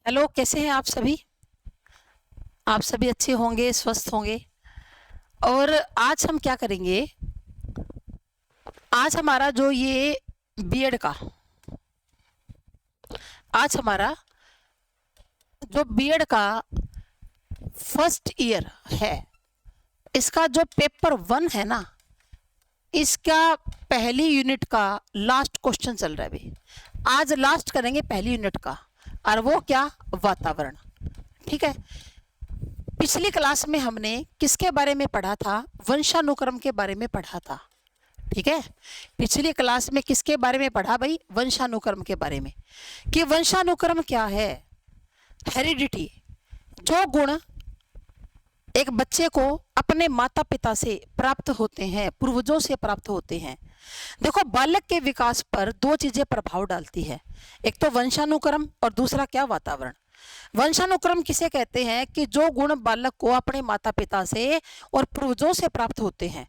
Hello, कैसे हैं आप सभी? आप सभी अच्छे होंगे, स्वस्थ होंगे। और आज हम क्या करेंगे? आज हमारा जो ये बीएड का आज हमारा जो बीएड का फर्स्ट ईयर है, इसका जो पेपर 1 है ना, इसका पहली यूनिट का लास्ट क्वेश्चन चल रहा है अभी। आज लास्ट करेंगे पहली यूनिट का, और वो क्या? वातावरण। ठीक है। पिछली क्लास में हमने किसके बारे में पढ़ा था? वंशानुक्रम के बारे में पढ़ा था। ठीक है। पिछली क्लास में किसके बारे में पढ़ा भाई? वंशानुक्रम के बारे में। कि वंशानुक्रम क्या है? हेरिडिटी। जो गुण एक बच्चे को अपने माता पिता से प्राप्त होते हैं, पूर्वजों से प्राप्त होते हैं। देखो, बालक के विकास पर दो चीजें प्रभाव डालती है। एक तो वंशानुक्रम और दूसरा क्या? वातावरण। वंशानुक्रम किसे कहते हैं? कि जो गुण बालक को अपने माता पिता से और पूर्वजों से प्राप्त होते हैं,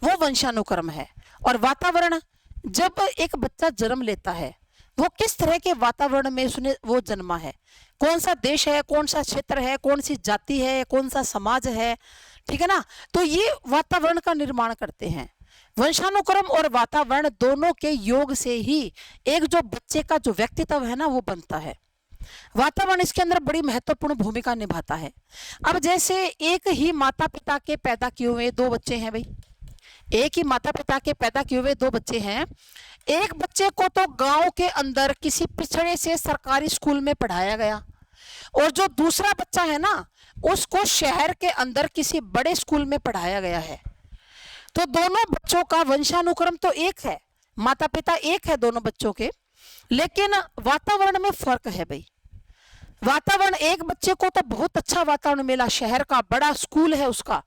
वो वंशानुक्रम है। और वातावरण, जब एक बच्चा जन्म लेता है, वो किस तरह के वातावरण में उसने वो जन्मा है, कौन सा देश है, कौन सा क्षेत्र है, कौन सी जाति है, कौन सा समाज है। ठीक है ना? तो ये वातावरण का निर्माण करते हैं। वंशानुक्रम और वातावरण दोनों के योग से ही एक जो बच्चे का जो व्यक्तित्व है ना, वो बनता है। वातावरण इसके अंदर बड़ी महत्वपूर्ण भूमिका निभाता है। अब जैसे एक ही माता पिता के पैदा किए हुए दो बच्चे हैं भाई, एक ही माता पिता के पैदा किए हुए दो बच्चे हैं। एक बच्चे को तो गांव के अंदर किसी पिछड़े से सरकारी स्कूल में पढ़ाया गया, और जो दूसरा बच्चा है ना, उसको शहर के अंदर किसी बड़े स्कूल में पढ़ाया गया है। तो दोनों बच्चों का वंशानुक्रम तो एक है, माता पिता एक है दोनों बच्चों के, लेकिन वातावरण में फर्क है भाई। वातावरण, एक बच्चे को तो बहुत अच्छा वातावरण मिला, शहर का बड़ा स्कूल है, उसका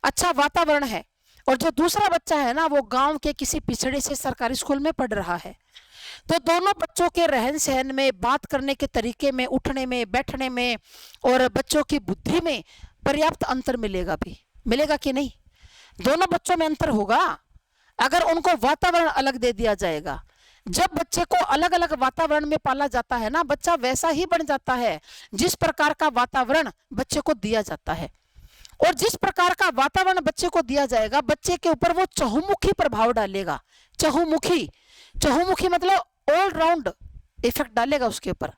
अच्छा वातावरण है। और जो दूसरा बच्चा है ना, वो गांव के किसी पिछड़े से सरकारी स्कूल में पढ़ रहा है। तो दोनों बच्चों के रहन सहन में, बात करने के तरीके में, उठने में, बैठने में, और बच्चों की बुद्धि में पर्याप्त अंतर मिलेगा भी। मिलेगा कि नहीं? दोनों बच्चों में अंतर होगा अगर उनको वातावरण अलग दे दिया जाएगा। जब बच्चे को अलग अलग वातावरण में पाला जाता है ना, बच्चा वैसा ही बन जाता है जिस प्रकार का वातावरण बच्चे को दिया जाता है। और जिस प्रकार का वातावरण बच्चे को दिया जाएगा, बच्चे के ऊपर वो चहुमुखी प्रभाव डालेगा। चहुमुखी, चहुमुखी मतलब ऑल राउंड इफेक्ट डालेगा उसके ऊपर।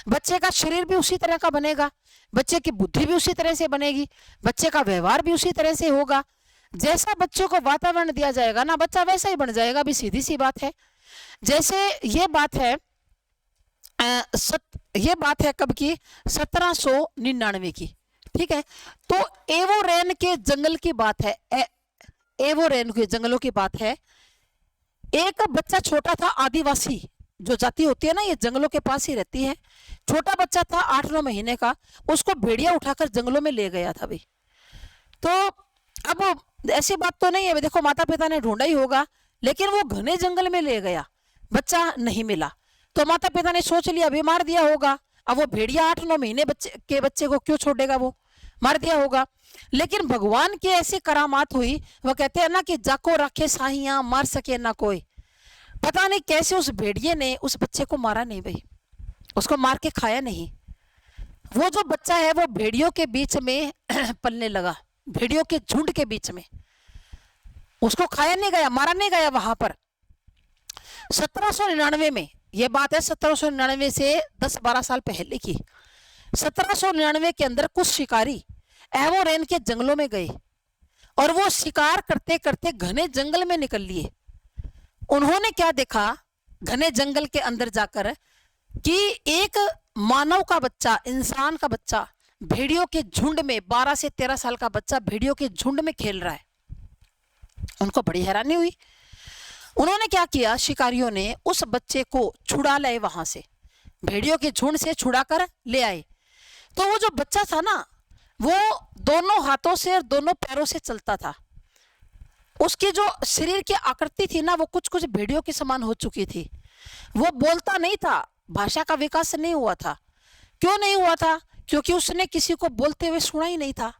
बच्चे का शरीर भी उसी तरह का बनेगा, बच्चे की बुद्धि भी उसी तरह से बनेगी, बच्चे का व्यवहार भी उसी तरह से होगा। जैसा बच्चों को वातावरण दिया जाएगा ना, बच्चा वैसा ही बन जाएगा। भी सीधी सी बात है। जैसे ये बात है, ये बात है कब की? 1799 की। ठीक है। तो एवोरेन के जंगल की बात है। एवोरेन के जंगलों की बात है। एक बच्चा छोटा था, आदिवासी जो जाति होती है ना, ये जंगलों के पास ही रहती है। छोटा बच्चा था 8-9 महीने का, उसको भेड़िया उठाकर जंगलों में ले गया था भाई। तो अब ऐसी बात तो नहीं है, देखो माता पिता ने ढूंढा ही होगा, लेकिन वो घने जंगल में ले गया, बच्चा नहीं मिला। तो माता पिता ने सोच लिया अभी मार दिया होगा। अब वो भेड़िया 8-9 महीने बच्चे को क्यों छोड़ेगा, वो मार दिया होगा। लेकिन भगवान की ऐसी करामात हुई, वो कहते हैं ना कि जाको रखे साहिया मार सके ना कोई। पता नहीं कैसे उस भेड़िए ने उस बच्चे को मारा नहीं भाई, उसको मार के खाया नहीं। वो जो बच्चा है वो भेड़ियों के बीच में पलने लगा, भेड़ियों के झुंड के बीच में। उसको खाया नहीं गया, मारा नहीं गया वहां पर। 1799 में ये बात है, 1799 से 10-12 साल पहले की। 1799 के अंदर कुछ शिकारी एवोरेन के जंगलों में गए, और वो शिकार करते करते घने जंगल में निकल लिए। उन्होंने क्या देखा घने जंगल के अंदर जाकर? कि एक मानव का बच्चा, इंसान का बच्चा भेड़ियों के झुंड में, 12 से 13 साल का बच्चा भेड़ियों के झुंड में खेल रहा है। उनको बड़ी हैरानी हुई। उन्होंने क्या किया, शिकारियों ने उस बच्चे को छुड़ा लाए, वहां से भेड़ियों के झुंड से छुड़ा कर ले आए। तो वो जो बच्चा था ना, वो दोनों हाथों से और दोनों पैरों से चलता था। उसकी जो शरीर की आकृति थी ना, वो कुछ कुछ भेड़ियों के समान हो चुकी थी। वो बोलता नहीं था, भाषा का विकास नहीं हुआ था। क्यों नहीं हुआ था? क्योंकि उसने किसी को बोलते हुए सुना ही नहीं था।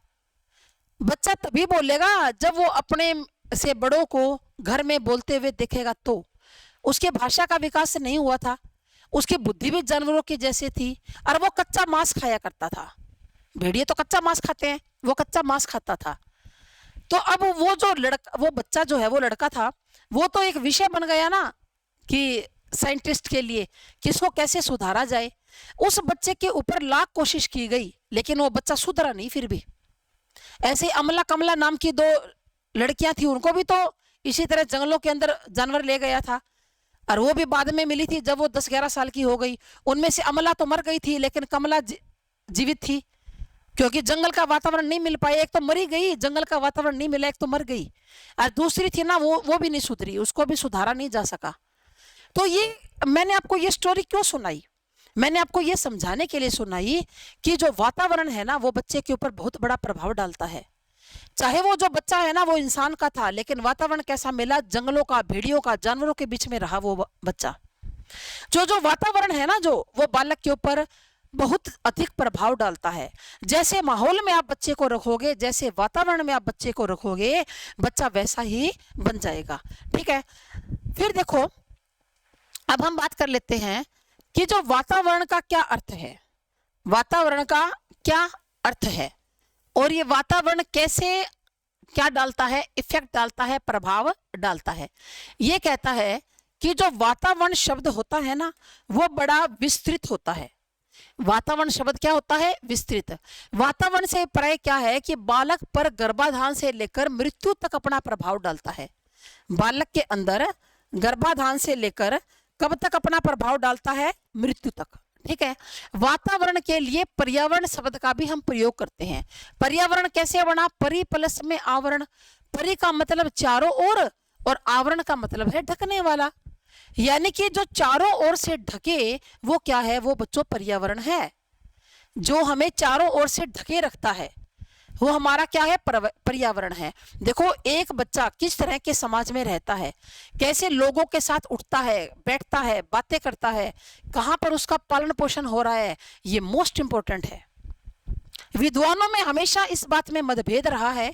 बच्चा तभी बोलेगा जब वो अपने से बड़ों को घर में बोलते हुए देखेगा, तो उसके भाषा का विकास नहीं हुआ था। उसकी बुद्धि भी जानवरों की जैसी थी और वो कच्चा मांस खाया करता था। भेड़िए तो कच्चा मांस खाते हैं, वो कच्चा मांस खाता था। तो अब वो बच्चा जो है, वो लड़का था, वो तो एक विषय बन गया ना कि साइंटिस्ट के लिए कि इसको कैसे सुधारा जाए। उस बच्चे के ऊपर लाख कोशिश की गई लेकिन वो बच्चा सुधरा नहीं। फिर भी ऐसे अमला कमला नाम की 2 लड़कियां थी, उनको भी तो इसी तरह जंगलों के अंदर जानवर ले गया था और वो भी बाद में मिली थी जब वो 10-11 साल की हो गई। उनमें से अमला तो मर गई थी लेकिन कमला जीवित थी, क्योंकि जंगल का वातावरण नहीं मिल पाया। एक तो मरी गई, जंगल का वातावरण नहीं मिला, एक तो मर गई, और दूसरी थी ना वो भी नहीं सुधरी, उसको भी सुधारा नहीं जा सका। तो ये मैंने आपको ये स्टोरी क्यों सुनाई? मैंने आपको ये समझाने के लिए सुनाई कि जो वातावरण है ना वो बच्चे के ऊपर बहुत बड़ा प्रभाव डालता है। चाहे वो जो बच्चा है ना वो इंसान का था, लेकिन वातावरण कैसा मिला? जंगलों का, भेड़ियों का, जानवरों के बीच में रहा वो बच्चा। जो वातावरण है ना, वो बालक के ऊपर बहुत अधिक प्रभाव डालता है। जैसे माहौल में आप बच्चे को रखोगे, जैसे वातावरण में आप बच्चे को रखोगे, बच्चा वैसा ही बन जाएगा। ठीक है, फिर देखो अब हम बात कर लेते हैं कि जो वातावरण का क्या अर्थ है, वातावरण का क्या अर्थ है और ये वातावरण कैसे क्या डालता है, इफेक्ट डालता है, प्रभाव डालता है। ये कहता है कि जो वातावरण शब्द होता है ना वो बड़ा विस्तृत होता है। वातावरण शब्द क्या होता है? विस्तृत। वातावरण से प्राय क्या है कि बालक पर गर्भाधान से लेकर मृत्यु तक अपना प्रभाव डालता है। बालक के अंदर गर्भाधान से लेकर कब तक अपना प्रभाव डालता है? मृत्यु तक। ठीक है, वातावरण के लिए पर्यावरण शब्द का भी हम प्रयोग करते हैं। पर्यावरण कैसे बना? परि प्लस में आवरण। परि का मतलब चारों ओर और आवरण का मतलब है ढकने वाला, यानी कि जो चारों ओर से ढके वो क्या है? वो बच्चों पर्यावरण है। जो हमें चारों ओर से ढके रखता है वो हमारा क्या है? पर्यावरण है। देखो एक बच्चा किस तरह के समाज में रहता है, कैसे लोगों के साथ उठता है, बैठता है, बातें करता है, कहाँ पर उसका पालन पोषण हो रहा है, ये मोस्ट इंपॉर्टेंट है। विद्वानों में हमेशा इस बात में मतभेद रहा है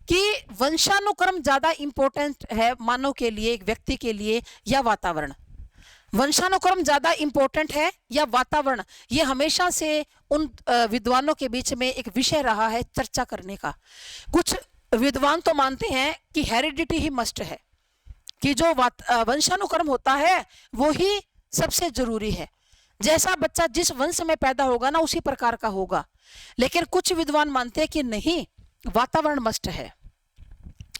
कि वंशानुक्रम ज्यादा इंपॉर्टेंट है मानव के लिए, एक व्यक्ति के लिए, या वातावरण। वंशानुक्रम ज्यादा इंपॉर्टेंट है या वातावरण? ये हमेशा से उन विद्वानों के बीच में एक विषय रहा है चर्चा करने का। कुछ विद्वान तो मानते हैं कि हेरिडिटी ही मस्ट है, कि जो वंशानुक्रम होता है वो ही सबसे जरूरी है। जैसा बच्चा जिस वंश में पैदा होगा ना उसी प्रकार का होगा। लेकिन कुछ विद्वान मानते हैं कि नहीं, वातावरण मस्ट है।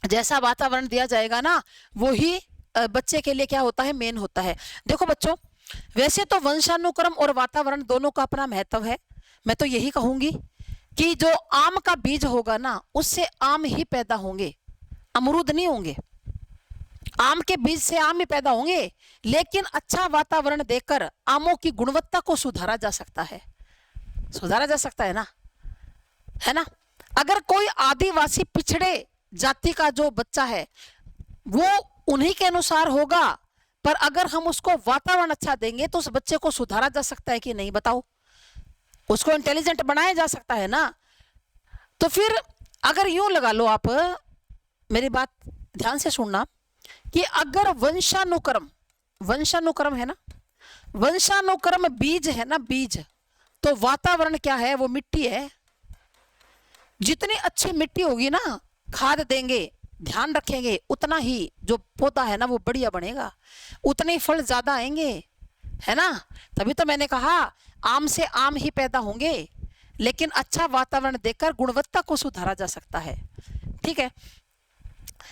जैसा वातावरण दिया जाएगा ना वो ही बच्चे के लिए क्या होता है? मेन होता है। देखो बच्चों, वैसे तो वंशानुक्रम और वातावरण दोनों का अपना महत्व है। मैं तो यही कहूंगी कि जो आम का बीज होगा ना उससे आम ही पैदा होंगे, अमरूद नहीं होंगे। आम के बीज से आम ही पैदा होंगे, लेकिन अच्छा वातावरण देकर आमों की गुणवत्ता को सुधारा जा सकता है। सुधारा जा सकता है ना? अगर कोई आदिवासी पिछड़े जाति का जो बच्चा है वो उन्हीं के अनुसार होगा, पर अगर हम उसको वातावरण अच्छा देंगे तो उस बच्चे को सुधारा जा सकता है कि नहीं? बताओ, उसको इंटेलिजेंट बनाया जा सकता है ना? तो फिर अगर यूं लगा लो, आप मेरी बात ध्यान से सुनना, कि अगर वंशानुक्रम है ना, वंशानुक्रम बीज है ना, बीज, तो वातावरण क्या है? वो मिट्टी है। जितनी अच्छी मिट्टी होगी ना, खाद देंगे, ध्यान रखेंगे, उतना ही जो पौधा है ना वो बढ़िया बनेगा, उतने ही फल ज्यादा आएंगे, है ना? तभी तो मैंने कहा आम से आम ही पैदा होंगे, लेकिन अच्छा वातावरण देकर गुणवत्ता को सुधारा जा सकता है। ठीक है,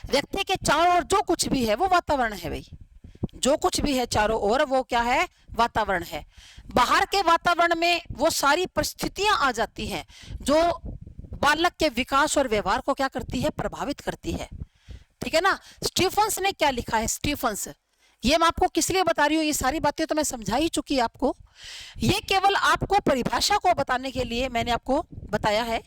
व्यक्ति के चारों ओर जो कुछ भी है वो वातावरण है भाई। जो कुछ भी है चारों ओर वो क्या है? वातावरण है। बाहर के वातावरण में वो सारी परिस्थितियां आ जाती हैं जो बालक के विकास और व्यवहार को क्या करती है? प्रभावित करती है। ठीक है ना? स्टीफन्स ने क्या लिखा है? स्टीफन्स, ये मैं आपको किस लिए बता रही हूँ, ये सारी बातें तो मैं समझा ही चुकी आपको। ये केवल आपको परिभाषा को बताने के लिए मैंने आपको बताया है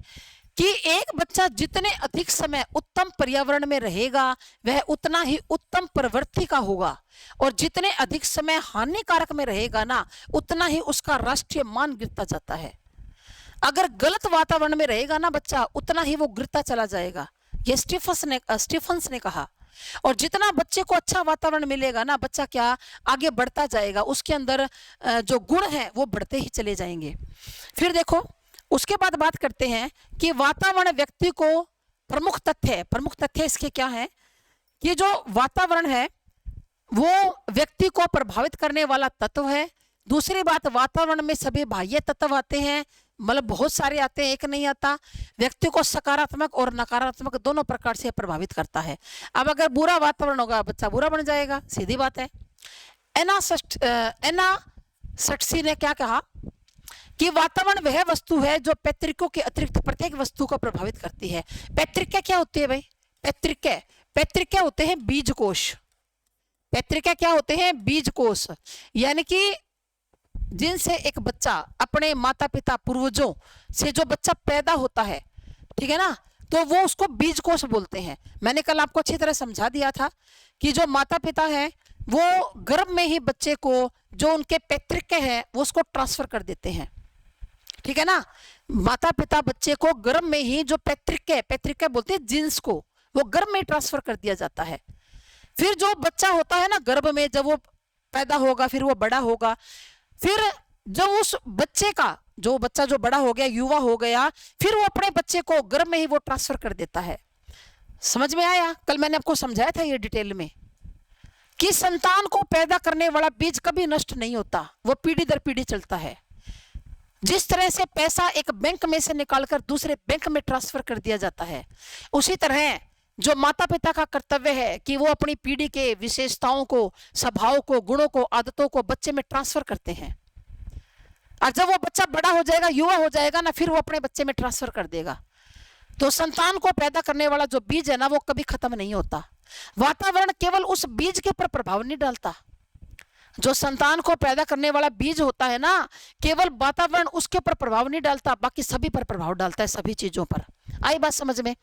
कि एक बच्चा जितने अधिक समय उत्तम पर्यावरण में रहेगा वह उतना ही उत्तम प्रवृत्ति का होगा, और जितने अधिक समय हानिकारक में रहेगा ना उतना ही उसका राष्ट्रीय मान गिरता जाता है। अगर गलत वातावरण में रहेगा ना बच्चा, उतना ही वो गिरता चला जाएगा। ये स्टीफन्स ने कहा। और जितना बच्चे को अच्छा वातावरण मिलेगा ना, बच्चा क्या आगे बढ़ता जाएगा, उसके अंदर जो गुण है वो बढ़ते ही चले जाएंगे। फिर देखो उसके बाद बात करते हैं कि वातावरण व्यक्ति को प्रमुख तथ्य है। प्रमुख तथ्य इसके क्या है कि जो वातावरण है वो व्यक्ति को प्रभावित करने वाला तत्व है। दूसरी बात, वातावरण में सभी बाह्य तत्व आते हैं, मतलब बहुत सारे आते हैं, एक नहीं आता। व्यक्ति को सकारात्मक और नकारात्मक दोनों प्रकार से प्रभावित करता है। अब अगर बुरा वातावरण होगा बच्चा बुरा बन जाएगा, सीधी बात है। एना सट्सी ने क्या कहा कि वातावरण वह वस्तु है जो पैतृकों के अतिरिक्त प्रत्येक वस्तु को प्रभावित करती है। पैतृक क्या होती है भाई? पैतृक होते हैं बीजकोष। पैतृक क्या होते हैं? बीजकोष। यानी कि जिनसे एक बच्चा अपने माता पिता पूर्वजों से जो बच्चा पैदा होता है, ठीक है ना, तो वो उसको बीजकोष बोलते हैं। मैंने कल आपको अच्छी तरह समझा दिया था कि जो माता पिता है वो गर्भ में ही बच्चे को जो उनके पैतृक है वो उसको ट्रांसफर कर देते हैं, ठीक है ना। माता पिता बच्चे को गर्भ में ही जो पैतृक बोलते हैं जीन्स को, वो गर्भ में ट्रांसफर कर दिया जाता है। फिर जो बच्चा होता है ना गर्भ में, जब वो पैदा होगा फिर वो बड़ा होगा, फिर जब उस बच्चे का जो बच्चा जो बड़ा हो गया, युवा हो गया, फिर वो अपने बच्चे को गर्भ में ही वो ट्रांसफर कर देता है। समझ में आया? कल मैंने आपको समझाया था ये डिटेल में कि संतान को पैदा करने वाला बीज कभी नष्ट नहीं होता, वो पीढ़ी दर पीढ़ी चलता है। जिस तरह से पैसा एक बैंक में से निकालकर दूसरे बैंक में ट्रांसफर कर दिया जाता है, उसी तरह जो माता पिता का कर्तव्य है कि वो अपनी पीढ़ी के विशेषताओं को, स्वभाव को, गुणों को, आदतों को बच्चे में ट्रांसफर करते हैं। और जब वो बच्चा बड़ा हो जाएगा, युवा हो जाएगा ना, फिर वो अपने बच्चे में ट्रांसफर कर देगा। तो संतान को पैदा करने वाला जो बीज है ना वो कभी खत्म नहीं होता। वातावरण केवल उस बीज के ऊपर प्रभाव नहीं डालता। जो संतान को पैदा करने वाला बीज होता है ना, केवल वातावरण उसके ऊपर प्रभाव नहीं डालता, बाकी सभी पर प्रभाव डालता है, सभी चीजों पर। आई बात समझ में?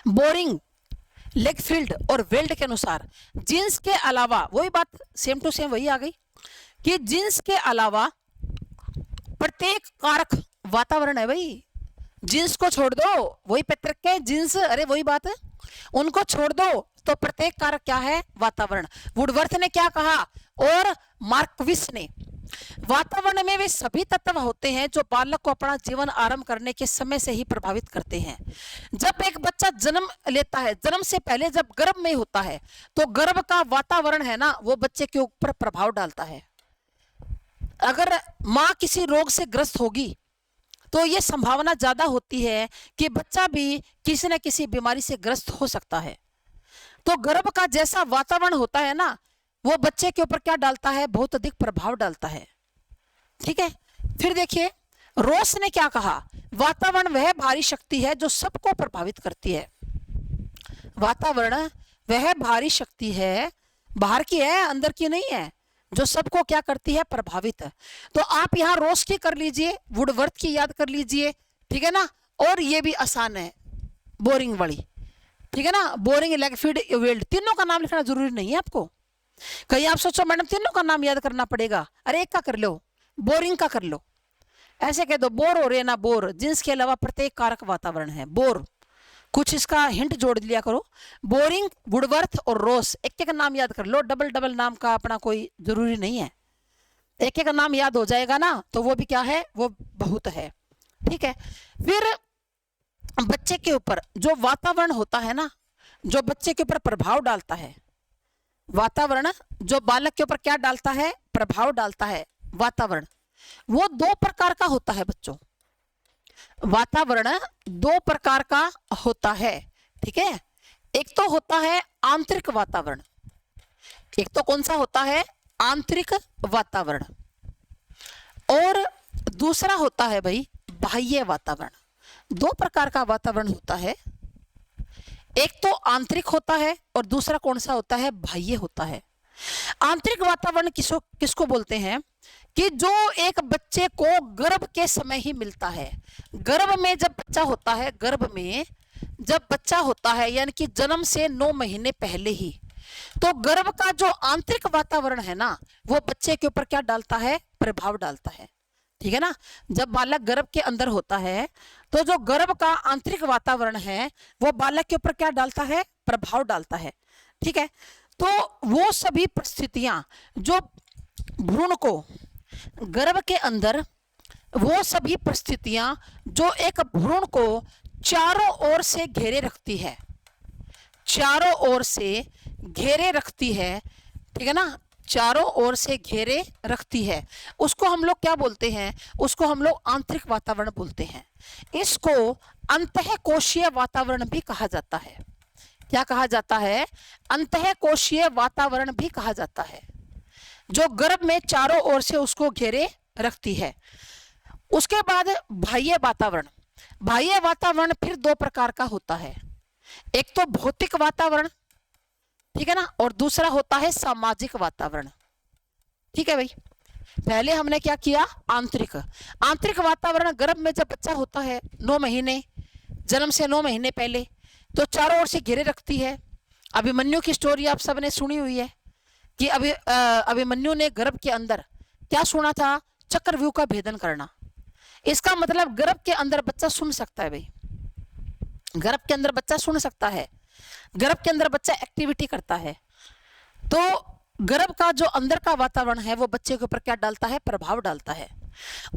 बोरिंग, लेगफील्ड और वेल्ड के अनुसार जीन्स के अलावा, वही बात सेम टू सेम वही आ गई कि जीन्स के अलावा प्रत्येक कारक वातावरण है भाई। जीन्स को छोड़ दो, वही पैतृक के जीन्स, अरे वही बात है, उनको छोड़ दो तो प्रत्येक कारक क्या है? वातावरण। वुडवर्थ ने क्या कहा और मार्कविस ने, वातावरण में वे सभी तत्व होते हैं जो बालक को अपना जीवन आरंभ करने के समय से ही प्रभावित करते हैं। जब एक बच्चा जन्म लेता है, जन्म से पहले जब गर्भ में होता है, तो गर्भ का वातावरण है ना वो बच्चे के ऊपर प्रभाव डालता है। अगर माँ किसी रोग से ग्रस्त होगी तो ये संभावना ज्यादा होती है कि बच्चा भी किसी न किसी बीमारी से ग्रस्त हो सकता है। तो गर्भ का जैसा वातावरण होता है ना वो बच्चे के ऊपर क्या डालता है? बहुत अधिक प्रभाव डालता है, ठीक है। फिर देखिए रोस ने क्या कहा, वातावरण वह भारी शक्ति है जो सबको प्रभावित करती है। वातावरण वह भारी शक्ति है, बाहर की है अंदर की नहीं है, जो सबको क्या करती है? प्रभावित है। तो आप यहाँ रोस की कर लीजिए, वुडवर्थ की याद कर लीजिए, ठीक है ना। और ये भी आसान है, बोरिंग वाली, ठीक है ना। बोरिंग, लेगफील्ड, वेल्ड, तीनों का नाम लिखना जरूरी नहीं है आपको। कहीं आप सोचो मैडम तीनों का नाम याद करना पड़ेगा, अरे एक का कर लो, बोरिंग का कर लो। ऐसे कह दो बोर हो रहे ना, बोर, जिन्स के अलावा प्रत्येक कारक वातावरण है। बोर, कुछ इसका हिंट जोड़ लिया करो। बोरिंग, वुडवर्थ और रोस, एक एक नाम याद कर लो, डबल डबल नाम का अपना कोई जरूरी नहीं है। एक एक नाम याद हो जाएगा ना तो वो भी क्या है? वो बहुत है, ठीक है। फिर बच्चे के ऊपर जो वातावरण होता है ना, जो बच्चे के ऊपर प्रभाव डालता है, वातावरण जो बालक के ऊपर क्या डालता है? प्रभाव डालता है। वातावरण वो दो प्रकार का होता है बच्चों, वातावरण दो प्रकार का होता है, ठीक है। एक तो होता है आंतरिक वातावरण, एक तो कौन सा होता है? आंतरिक वातावरण, और दूसरा होता है भाई बाह्य वातावरण। दो प्रकार का वातावरण होता है, एक तो आंतरिक होता है और दूसरा कौन सा होता है? बाह्य होता है। आंतरिक वातावरण किसको बोलते हैं? कि जो एक बच्चे को गर्भ के समय ही मिलता है। गर्भ में जब बच्चा होता है, गर्भ में जब बच्चा होता है यानी कि जन्म से 9 महीने पहले ही, तो गर्भ का जो आंतरिक वातावरण है ना वो बच्चे के ऊपर क्या डालता है? प्रभाव डालता है, ठीक है ना। जब बालक गर्भ के अंदर होता है तो जो गर्भ का आंतरिक वातावरण है वो बालक के ऊपर क्या डालता है, प्रभाव डालता है। ठीक है, तो वो सभी परिस्थितियां जो भ्रूण को गर्भ के अंदर, वो सभी परिस्थितियां जो एक भ्रूण को चारों ओर से घेरे रखती है, चारों ओर से घेरे रखती है, ठीक है ना, चारों ओर से घेरे रखती है, उसको हम लोग क्या बोलते हैं, उसको हम लोग आंतरिक वातावरण बोलते हैं। इसको अंतःकोशीय वातावरण भी कहा जाता है। क्या कहा जाता है, अंतःकोशीय वातावरण भी कहा जाता है, जो गर्भ में चारों ओर से उसको घेरे रखती है। उसके बाद बाह्य वातावरण, बाह्य वातावरण फिर दो प्रकार का होता है, एक तो भौतिक वातावरण, ठीक है ना, और दूसरा होता है सामाजिक वातावरण। ठीक है भाई, पहले हमने क्या किया, आंतरिक। आंतरिक वातावरण गर्भ में जब बच्चा होता है 9 महीने, जन्म से 9 महीने पहले, तो चारों ओर से घेरे रखती है। अभिमन्यु की स्टोरी आप सबने सुनी हुई है कि अभिमन्यु ने गर्भ के अंदर क्या सुना था, चक्रव्यूह का भेदन करना। इसका मतलब गर्भ के अंदर बच्चा सुन सकता है भाई, गर्भ के अंदर बच्चा सुन सकता है, गर्भ के अंदर बच्चा एक्टिविटी करता है। तो गर्भ का जो अंदर का वातावरण है वो बच्चे के ऊपर क्या डालता है, प्रभाव डालता है।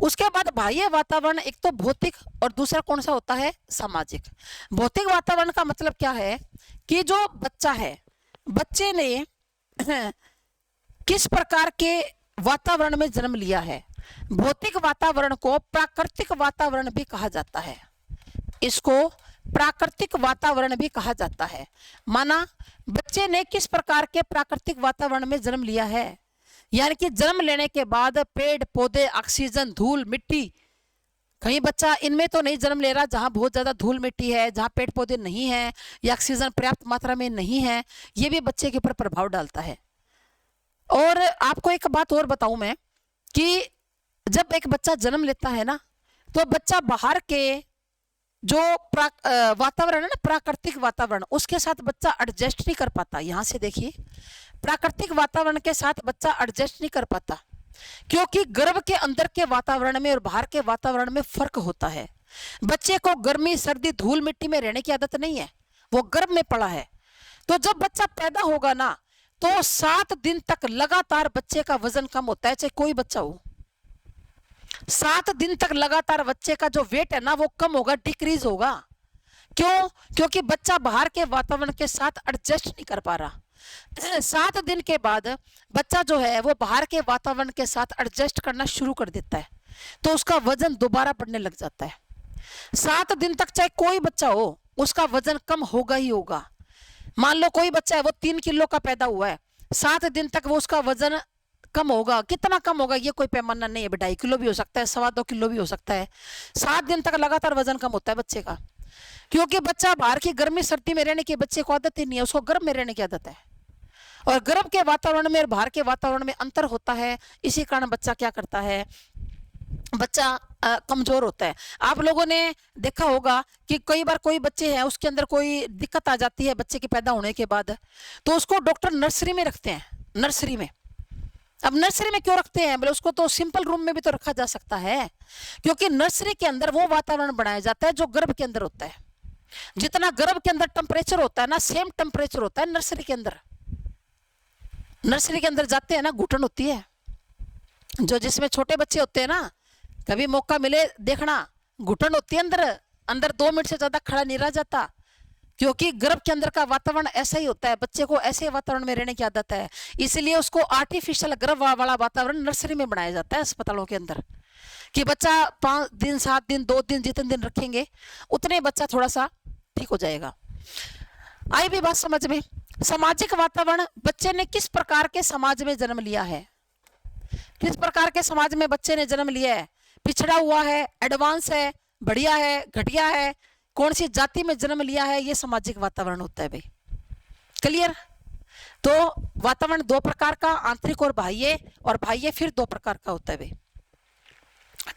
उसके बाद बाह्य वातावरण, एक तो भौतिक और दूसरा कौन सा होता है, सामाजिक। भौतिक वातावरण का मतलब क्या है कि जो बच्चा है, बच्चे ने किस प्रकार के वातावरण में जन्म लिया है। भौतिक वातावरण को प्राकृतिक वातावरण भी कहा जाता है, इसको प्राकृतिक वातावरण भी कहा जाता है। माना बच्चे ने किस प्रकार के प्राकृतिक वातावरण में जन्म लिया है, यानी कि जन्म लेने के बाद पेड़ पौधे, ऑक्सीजन, धूल मिट्टी, कहीं बच्चा इनमें तो नहीं जन्म ले रहा जहां बहुत ज्यादा धूल मिट्टी है, जहां पेड़ पौधे नहीं है या ऑक्सीजन पर्याप्त मात्रा में नहीं है, ये भी बच्चे के ऊपर प्रभाव डालता है। और आपको एक बात और बताऊं मैं कि जब एक बच्चा जन्म लेता है ना, तो बच्चा बाहर के जो वातावरण है ना, प्राकृतिक वातावरण, उसके साथ बच्चा एडजस्ट नहीं कर पाता। यहां से देखिए, प्राकृतिक वातावरण के साथ बच्चा एडजस्ट नहीं कर पाता, क्योंकि गर्भ के अंदर के वातावरण में और बाहर के वातावरण में फर्क होता है। बच्चे को गर्मी, सर्दी, धूल मिट्टी में रहने की आदत नहीं है, वो गर्भ में पड़ा है। तो जब बच्चा पैदा होगा ना, तो 7 दिन तक लगातार बच्चे का वजन कम होता है, चाहे कोई बच्चा हो। 7 दिन तक लगातार बच्चे का जो वेट है ना वो कम होगा, डिक्रीज होगा। क्यों? क्योंकि बच्चा बाहर के वातावरण के साथ एडजस्ट नहीं कर पा रहा। 7 दिन के बाद बच्चा जो है वो बाहर के वातावरण के साथ एडजस्ट करना शुरू कर देता है, तो उसका वजन दोबारा बढ़ने लग जाता है। 7 दिन तक चाहे कोई बच्चा हो, उसका वजन कम होगा ही होगा। मान लो कोई बच्चा है वो 3 किलो का पैदा हुआ है, 7 दिन तक वो उसका वजन कम होगा। कितना कम होगा ये कोई पैमाना नहीं है, 2.5 किलो भी हो सकता है, 2.25 किलो भी हो सकता है। 7 दिन तक लगातार वजन कम होता है बच्चे का, क्योंकि बच्चा बाहर की गर्मी सर्दी में रहने की बच्चे को आदत ही नहीं है, उसको गर्भ में रहने की आदत है। और गर्भ के वातावरण में और बाहर के वातावरण में अंतर होता है, इसी कारण बच्चा क्या करता है, बच्चा कमजोर होता है। आप लोगों ने देखा होगा कि कई बार कोई बच्चे हैं उसके अंदर कोई दिक्कत आ जाती है बच्चे के पैदा होने के बाद, तो उसको डॉक्टर नर्सरी में रखते हैं, नर्सरी में। अब नर्सरी में क्यों रखते हैं, बोले उसको तो सिंपल रूम में भी तो रखा जा सकता है, क्योंकि नर्सरी के अंदर वो वातावरण बनाया जाता है जो गर्भ के अंदर होता है। जितना गर्भ के अंदर टेम्परेचर होता है ना, सेम टेम्परेचर होता है नर्सरी के अंदर। नर्सरी के अंदर जाते हैं ना, घुटन होती है, जो जिसमें छोटे बच्चे होते हैं ना, कभी मौका मिले देखना, घुटन होती है अंदर, अंदर 2 मिनट से ज्यादा खड़ा नहीं रह जाता, क्योंकि गर्भ के अंदर का वातावरण ऐसा ही होता है, बच्चे को ऐसे वातावरण में रहने की आदत है। इसलिए उसको आर्टिफिशियल गर्भ वाला वातावरण नर्सरी में बनाया जाता है अस्पतालों के अंदर, कि बच्चा 5 दिन 7 दिन 2 दिन जितने दिन रखेंगे उतने बच्चा थोड़ा सा ठीक हो जाएगा। आई भी बात समझ में। सामाजिक वातावरण, बच्चे ने किस प्रकार के समाज में जन्म लिया है, किस प्रकार के समाज में बच्चे ने जन्म लिया है, पिछड़ा हुआ है, एडवांस है, बढ़िया है, घटिया है, कौन सी जाति में जन्म लिया है, ये सामाजिक वातावरण होता है भाई। क्लियर? तो वातावरण 2 प्रकार का, आंतरिक और बाह्य फिर 2 प्रकार का होता है भाई।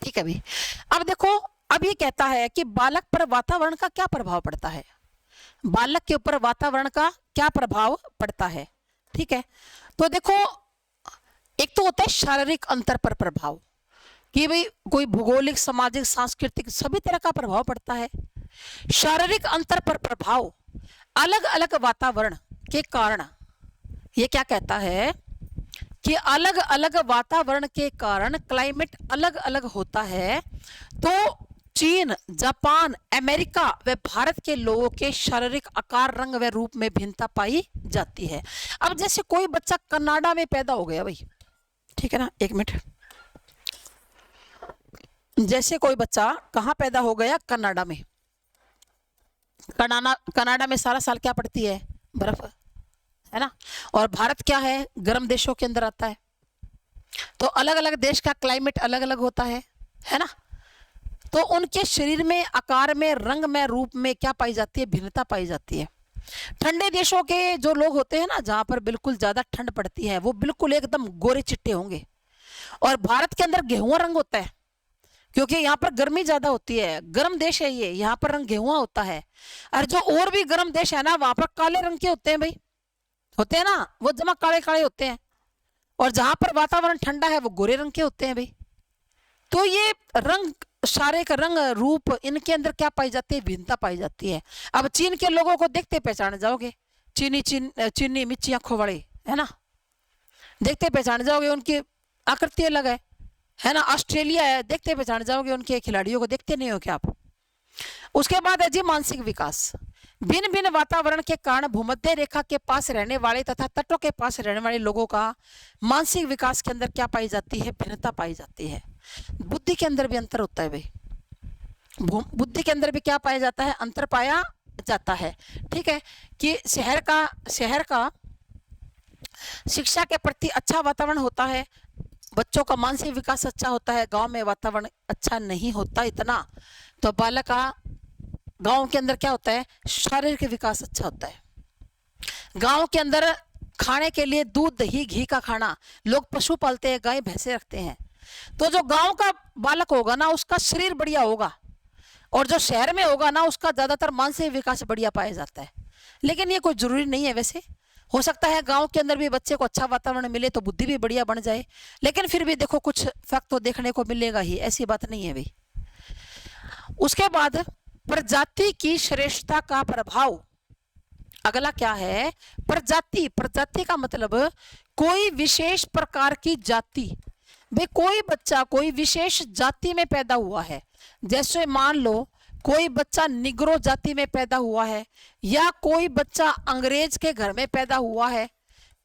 ठीक है भाई। अब देखो, अब ये कहता है कि बालक पर वातावरण का क्या प्रभाव पड़ता है, बालक के ऊपर वातावरण का क्या प्रभाव पड़ता है। ठीक है, तो देखो, एक तो होता है शारीरिक अंतर पर प्रभाव। कि भाई कोई भौगोलिक, सामाजिक, सांस्कृतिक सभी तरह का प्रभाव पड़ता है। शारीरिक अंतर पर प्रभाव, अलग अलग वातावरण के कारण, ये क्या कहता है कि अलग अलग वातावरण के कारण क्लाइमेट अलग अलग होता है, तो चीन, जापान, अमेरिका व भारत के लोगों के शारीरिक आकार, रंग व रूप में भिन्नता पाई जाती है। अब जैसे कोई बच्चा कनाडा में पैदा हो गया भाई, ठीक है ना, एक मिनट, जैसे कोई बच्चा कहाँ पैदा हो गया, कनाडा में। कनाडा में सारा साल क्या पड़ती है, बर्फ, है ना। और भारत क्या है, गर्म देशों के अंदर आता है। तो अलग अलग देश का क्लाइमेट अलग अलग होता है ना। तो उनके शरीर में, आकार में, रंग में, रूप में क्या पाई जाती है, भिन्नता पाई जाती है। ठंडे देशों के जो लोग होते हैं ना, जहां पर बिल्कुल ज्यादा ठंड पड़ती है, वो बिल्कुल एकदम गोरे चिट्टे होंगे। और भारत के अंदर गेहुआ रंग होता है, क्योंकि यहाँ पर गर्मी ज्यादा होती है, गर्म देश है ये, यहाँ पर रंग गेहुआ होता है। और जो और भी गर्म देश है ना, वहां पर काले रंग के होते हैं भाई, होते हैं ना, वो जमा काले काले होते हैं। और जहां पर वातावरण ठंडा है, वो गोरे रंग के होते हैं भाई। तो ये रंग, सारे का रंग, रूप, इनके अंदर क्या पाई जाती है, भिन्नता पाई जाती है। अब चीन के लोगों को देखते पहचान जाओगे, चीनी मिर्ची आंखों वाले, है ना, देखते पहचान जाओगे, उनकी आकृति अलग है ना। ऑस्ट्रेलिया है, देखते पहचान जाओगे, उनके खिलाड़ियों को देखते नहीं हो क्या आप। उसके बाद है जी मानसिक विकास। भिन्न भिन्न वातावरण के कारण भूमध्य रेखा के पास रहने वाले तथा तटों के पास रहने वाले लोगों का मानसिक विकास के अंदर क्या पाई जाती है, भिन्नता पाई जाती है। बुद्धि के अंदर भी अंतर होता है भाई, बुद्धि के अंदर भी क्या पाया जाता है, अंतर पाया जाता है। ठीक है, कि शहर का शिक्षा के प्रति अच्छा वातावरण होता है, बच्चों का मानसिक विकास अच्छा होता है। गांव में वातावरण अच्छा नहीं होता इतना, तो बालक का गांव के अंदर क्या होता है, शारीरिक विकास अच्छा होता है। गांव के अंदर खाने के लिए दूध, दही, घी का खाना, लोग पशु पालते हैं, गाय भैंसे रखते हैं। तो जो गांव का बालक होगा ना, उसका शरीर बढ़िया होगा, और जो शहर में होगा ना, उसका ज्यादातर मानसिक विकास बढ़िया पाया जाता है। लेकिन ये कोई जरूरी नहीं है, वैसे हो सकता है गांव के अंदर भी बच्चे को अच्छा वातावरण मिले तो बुद्धि भी बढ़िया बन जाए। लेकिन फिर भी देखो, कुछ फर्क तो देखने को मिलेगा ही, ऐसी बात नहीं है भाई। उसके बाद प्रजाति की श्रेष्ठता का प्रभाव, अगला क्या है, प्रजाति। प्रजाति का मतलब कोई विशेष प्रकार की जाति। भाई कोई बच्चा कोई विशेष जाति में पैदा हुआ है, जैसे मान लो कोई बच्चा निग्रो जाति में पैदा हुआ है, या कोई बच्चा अंग्रेज के घर में पैदा हुआ है,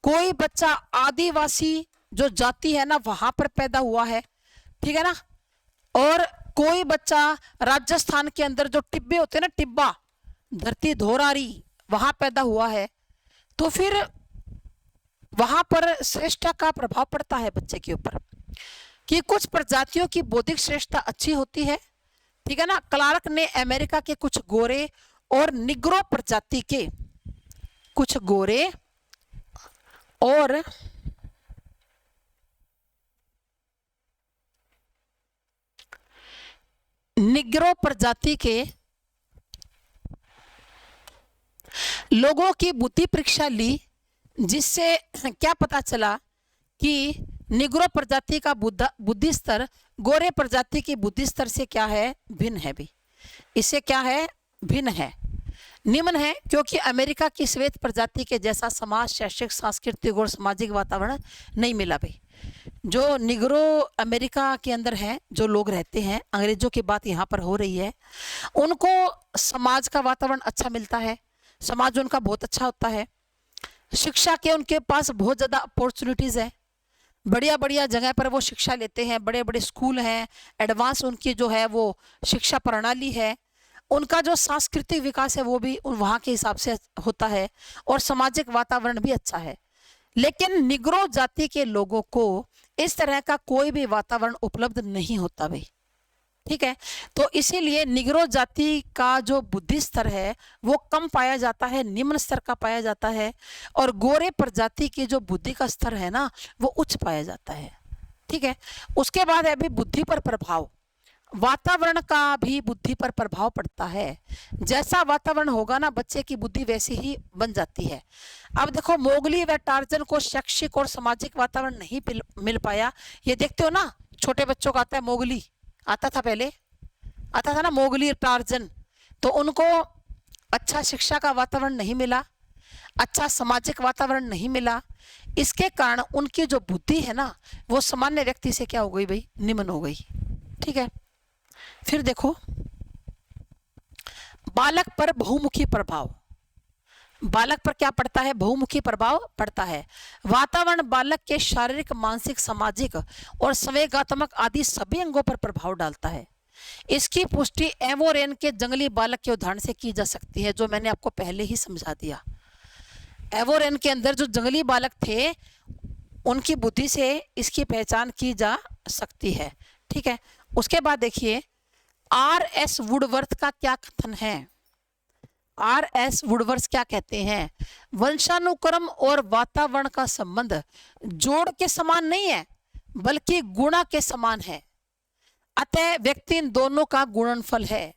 कोई बच्चा आदिवासी जो जाति है ना वहां पर पैदा हुआ है, ठीक है ना, और कोई बच्चा राजस्थान के अंदर जो टिब्बे होते हैं ना, टिब्बा, धरती धोरारी, वहां पैदा हुआ है, तो फिर वहां पर श्रेष्ठता का प्रभाव पड़ता है बच्चे के ऊपर, कि कुछ प्रजातियों की बौद्धिक श्रेष्ठता अच्छी होती है, ठीक है ना। क्लार्क ने अमेरिका के कुछ गोरे और निग्रो प्रजाति के, कुछ गोरे और निग्रो प्रजाति के लोगों की बुद्धि परीक्षा ली, जिससे क्या पता चला कि निग्रो प्रजाति का बुद्धि स्तर गोरे प्रजाति की बुद्धि स्तर से क्या है, भिन्न है भी। इससे क्या है, भिन्न है, निम्न है, क्योंकि अमेरिका की श्वेत प्रजाति के जैसा समाज, शैक्षिक, सांस्कृतिक और सामाजिक वातावरण नहीं मिला भाई। जो निग्रो अमेरिका के अंदर है, जो लोग रहते हैं, अंग्रेजों की बात यहाँ पर हो रही है, उनको समाज का वातावरण अच्छा मिलता है, समाज उनका बहुत अच्छा होता है, शिक्षा के उनके पास बहुत ज़्यादा अपॉर्चुनिटीज़ है, बढ़िया बढ़िया जगह पर वो शिक्षा लेते हैं, बड़े बड़े स्कूल हैं, एडवांस उनकी जो है वो शिक्षा प्रणाली है, उनका जो सांस्कृतिक विकास है वो भी वहाँ के हिसाब से होता है, और सामाजिक वातावरण भी अच्छा है। लेकिन निग्रो जाति के लोगों को इस तरह का कोई भी वातावरण उपलब्ध नहीं होता भाई, ठीक है। तो इसीलिए निग्रो जाति का जो बुद्धि स्तर है वो कम पाया जाता है, निम्न स्तर का पाया जाता है, और गोरे प्रजाति की जो बुद्धि का स्तर है ना वो उच्च पाया जाता है, ठीक है। उसके बाद है अभी बुद्धि पर प्रभाव। वातावरण का भी बुद्धि पर प्रभाव पड़ता है, जैसा वातावरण होगा ना बच्चे की बुद्धि वैसी ही बन जाती है। अब देखो, मोगली व टार्जन को शैक्षिक और सामाजिक वातावरण नहीं मिल पाया, ये देखते हो ना, छोटे बच्चों का आता है मोगली, आता था पहले, आता था ना मोगली, टार्जन। तो उनको अच्छा शिक्षा का वातावरण नहीं मिला, अच्छा सामाजिक वातावरण नहीं मिला, इसके कारण उनकी जो बुद्धि है ना वो सामान्य व्यक्ति से क्या हो गई भाई, निम्न हो गई। ठीक है, फिर देखो बालक पर बहुमुखी प्रभाव। बालक पर क्या पड़ता है, बहुमुखी प्रभाव पड़ता है। वातावरण बालक के शारीरिक, मानसिक, सामाजिक और संवेगात्मक आदि सभी अंगों पर प्रभाव डालता है। इसकी पुष्टि एवोरेन के जंगली बालक के उदाहरण से की जा सकती है, जो मैंने आपको पहले ही समझा दिया। एवोरेन के अंदर जो जंगली बालक थे उनकी बुद्धि से इसकी पहचान की जा सकती है। ठीक है, उसके बाद देखिए R.S. वुडवर्थ का क्या कथन है। R.S. वुडवर्थ क्या कहते हैं, वंशानुक्रम और वातावरण का संबंध जोड़ के समान नहीं है बल्कि गुणा के समान है। अतः व्यक्ति इन दोनों का गुणनफल है।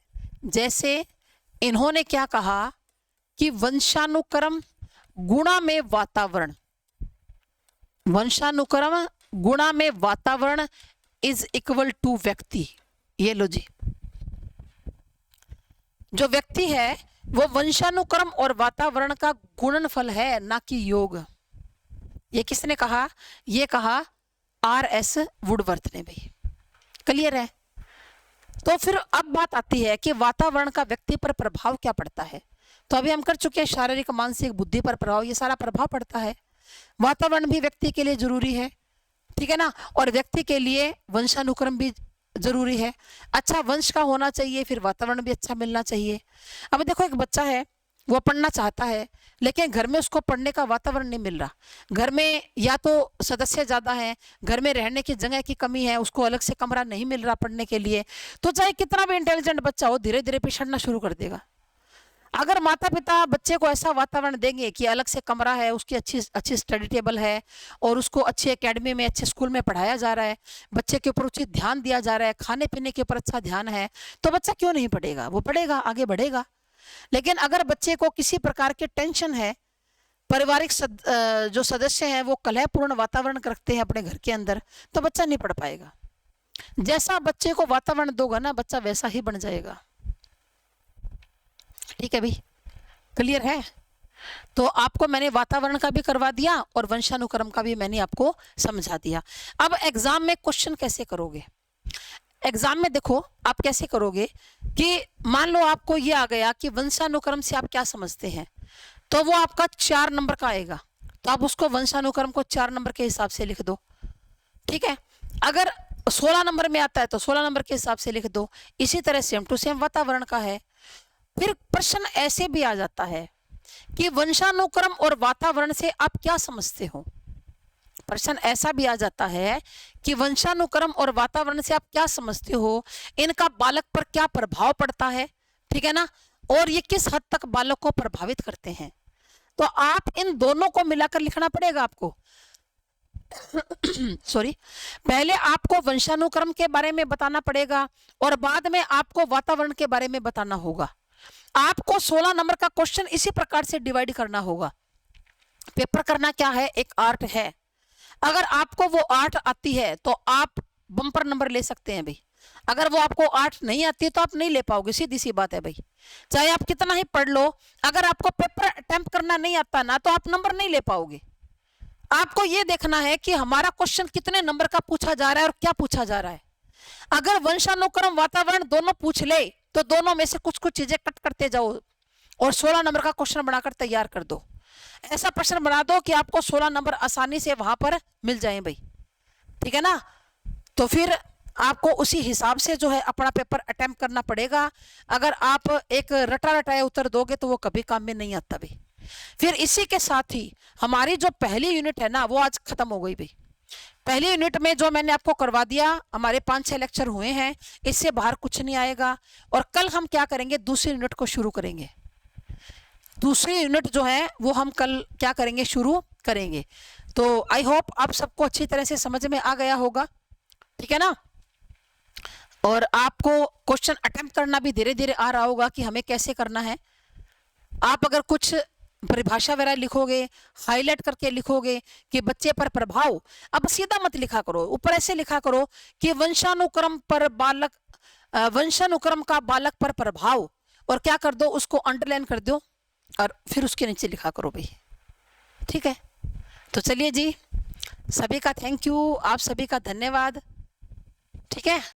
जैसे इन्होंने क्या कहा कि वंशानुक्रम गुणा में वातावरण, वंशानुक्रम गुणा में वातावरण इज इक्वल टू व्यक्ति। ये लो जी, जो व्यक्ति है वो वंशानुक्रम और वातावरण का गुणनफल है, ना कि योग। ये किसने कहा, ये कहा R.S. वुडवर्थ ने भाई। क्लियर है। तो फिर अब बात आती है कि वातावरण का व्यक्ति पर प्रभाव क्या पड़ता है। तो अभी हम कर चुके हैं शारीरिक, मानसिक, बुद्धि पर प्रभाव, ये सारा प्रभाव पड़ता है। वातावरण भी व्यक्ति के लिए जरूरी है, ठीक है ना, और व्यक्ति के लिए वंशानुक्रम भी जरूरी है। अच्छा वंश का होना चाहिए, फिर वातावरण भी अच्छा मिलना चाहिए। अब देखो एक बच्चा है वो पढ़ना चाहता है लेकिन घर में उसको पढ़ने का वातावरण नहीं मिल रहा। घर में या तो सदस्य ज्यादा हैं, घर में रहने की जगह की कमी है, उसको अलग से कमरा नहीं मिल रहा पढ़ने के लिए, तो चाहे कितना भी इंटेलिजेंट बच्चा हो धीरे धीरे पिछड़ना शुरू कर देगा। अगर माता पिता बच्चे को ऐसा वातावरण देंगे कि अलग से कमरा है, उसकी अच्छी स्टडी टेबल है और उसको अच्छी एकेडमी में, अच्छे स्कूल में पढ़ाया जा रहा है, बच्चे के ऊपर उचित ध्यान दिया जा रहा है, खाने पीने के ऊपर अच्छा ध्यान है, तो बच्चा क्यों नहीं पढ़ेगा, वो पढ़ेगा, आगे बढ़ेगा। लेकिन अगर बच्चे को किसी प्रकार के टेंशन है, पारिवारिक जो सदस्य हैं वो कलहपूर्ण वातावरण रखते हैं अपने घर के अंदर, तो बच्चा नहीं पढ़ पाएगा। जैसा बच्चे को वातावरण दोगा ना बच्चा वैसा ही बन जाएगा। ठीक है भाई, क्लियर है। तो आपको मैंने वातावरण का भी करवा दिया और वंशानुक्रम का भी मैंने आपको समझा दिया। अब एग्जाम में क्वेश्चन कैसे करोगे, एग्जाम में देखो आप कैसे करोगे कि मान लो आपको ये आ गया कि वंशानुक्रम से आप क्या समझते हैं, तो वो आपका 4 नंबर का आएगा, तो आप उसको वंशानुक्रम को 4 नंबर के हिसाब से लिख दो। ठीक है, अगर 16 नंबर में आता है तो 16 नंबर के हिसाब से लिख दो। इसी तरह सेम टू सेम वातावरण का है। फिर प्रश्न ऐसे भी आ जाता है कि वंशानुक्रम और वातावरण से आप क्या समझते हो। प्रश्न ऐसा भी आ जाता है कि वंशानुक्रम और वातावरण से आप क्या समझते हो, इनका बालक पर क्या प्रभाव पड़ता है, ठीक है ना, और ये किस हद तक बालक को प्रभावित करते हैं। तो आप इन दोनों को मिलाकर लिखना पड़ेगा आपको। सॉरी, पहले आपको वंशानुक्रम के बारे में बताना पड़ेगा और बाद में आपको वातावरण के बारे में बताना होगा। आपको 16 नंबर का क्वेश्चन इसी प्रकार से डिवाइड करना होगा। पेपर करना क्या है, एक आर्ट है। अगर आपको वो आर्ट आती है तो आप बम्पर नंबर ले सकते हैं भाई। अगर वो आपको आर्ट नहीं आती है तो आप नहीं ले पाओगे, सीधी सी बात है भाई। चाहे आप कितना ही पढ़ लो, अगर आपको पेपर अटेम्प्ट करना नहीं आता ना तो आप नंबर नहीं ले पाओगे। आपको ये देखना है कि हमारा क्वेश्चन कितने नंबर का पूछा जा रहा है और क्या पूछा जा रहा है। अगर वंशानुक्रम वातावरण दोनों पूछ ले तो दोनों में से कुछ कुछ चीजें कट करते जाओ और 16 नंबर का क्वेश्चन बनाकर तैयार कर दो। ऐसा प्रश्न बना दो कि आपको 16 नंबर आसानी से वहां पर मिल जाए भाई, ठीक है ना। तो फिर आपको उसी हिसाब से जो है अपना पेपर अटेम्प्ट करना पड़ेगा। अगर आप एक रटा रटाया उत्तर दोगे तो वो कभी काम में नहीं आता भाई। फिर इसी के साथ ही हमारी जो पहली यूनिट है ना वो आज खत्म हो गई भाई। पहली यूनिट में जो मैंने आपको करवा दिया, हमारे 5-6 लेक्चर हुए हैं, इससे बाहर कुछ नहीं आएगा। और कल हम क्या करेंगे, दूसरी यूनिट को शुरू करेंगे। दूसरी यूनिट जो है वो हम कल क्या करेंगे, शुरू करेंगे। तो आई होप आप सबको अच्छी तरह से समझ में आ गया होगा, ठीक है ना। और आपको क्वेश्चन अटेम्प्ट करना भी धीरे धीरे आ रहा होगा कि हमें कैसे करना है। आप अगर कुछ परिभाषा वगैरह लिखोगे, हाईलाइट करके लिखोगे कि बच्चे पर प्रभाव। अब सीधा मत लिखा करो, ऊपर ऐसे लिखा करो कि वंशानुक्रम पर बालक, वंशानुक्रम का बालक पर प्रभाव, और क्या कर दो, उसको अंडरलाइन कर दो और फिर उसके नीचे लिखा करो भाई। ठीक है, तो चलिए जी, सभी का थैंक यू, आप सभी का धन्यवाद। ठीक है।